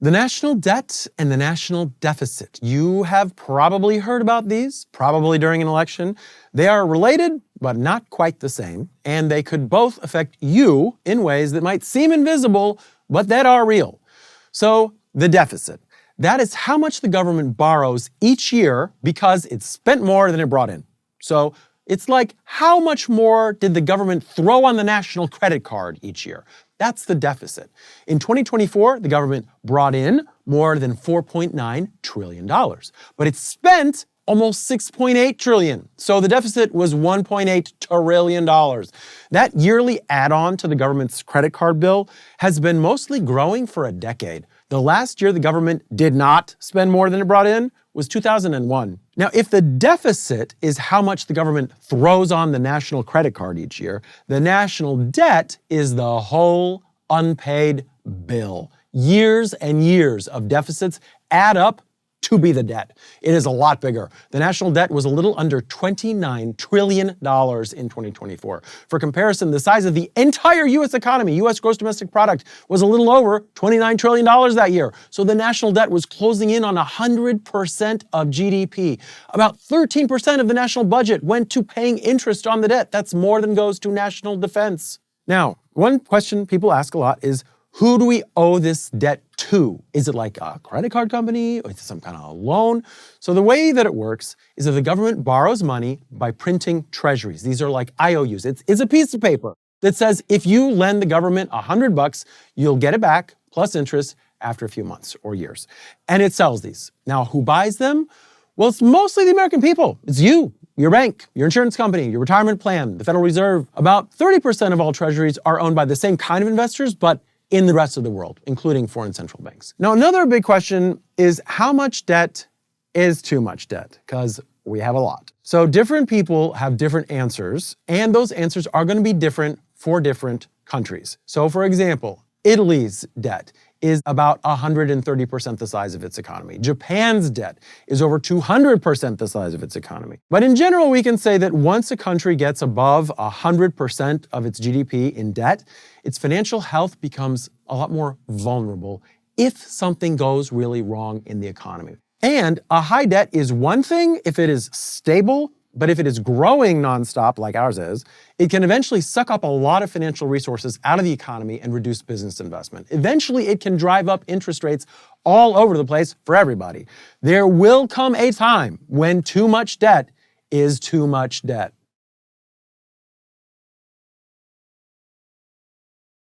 The national debt and the national deficit. You have probably heard about these, probably during an election. They are related, but not quite the same, and they could both affect you in ways that might seem invisible, but that are real. So, the deficit. That is how much the government borrows each year because it spent more than it brought in. So, it's like how much more did the government throw on the national credit card each year? That's the deficit. In 2024, the government brought in more than $4.9 trillion, but it spent almost $6.8 trillion. So the deficit was $1.8 trillion. That yearly add-on to the government's credit card bill has been mostly growing for a decade. The last year the government did not spend more than it brought in was 2001. Now, if the deficit is how much the government throws on the national credit card each year, the national debt is the whole unpaid bill. Years and years of deficits add up to be the debt. It is a lot bigger. The national debt was a little under $29 trillion in 2024. For comparison, the size of the entire U.S. economy, U.S. gross domestic product, was a little over $29 trillion that year. So the national debt was closing in on 100% of GDP. About 13% of the national budget went to paying interest on the debt. That's more than goes to national defense. Now, one question people ask a lot is, who do we owe this debt to? Is it like a credit card company or is it some kind of loan? So the way that it works is that the government borrows money by printing treasuries. These are like IOUs. It's a piece of paper that says if you lend the government $100, you'll get it back plus interest after a few months or years. And it sells these. Now, who buys them? Well, it's mostly the American people. It's you, your bank, your insurance company, your retirement plan, the Federal Reserve. About 30% of all treasuries are owned by the same kind of investors, but in the rest of the world, including foreign central banks. Now, another big question is how much debt is too much debt? Because we have a lot. So different people have different answers, and those answers are going to be different for different countries. So for example, Italy's debt is about 130% the size of its economy. Japan's debt is over 200% the size of its economy. But in general, we can say that once a country gets above 100% of its GDP in debt, its financial health becomes a lot more vulnerable if something goes really wrong in the economy. And a high debt is one thing if it is stable, but if it is growing nonstop like ours is, it can eventually suck up a lot of financial resources out of the economy and reduce business investment. Eventually, it can drive up interest rates all over the place for everybody. There will come a time when too much debt is too much debt.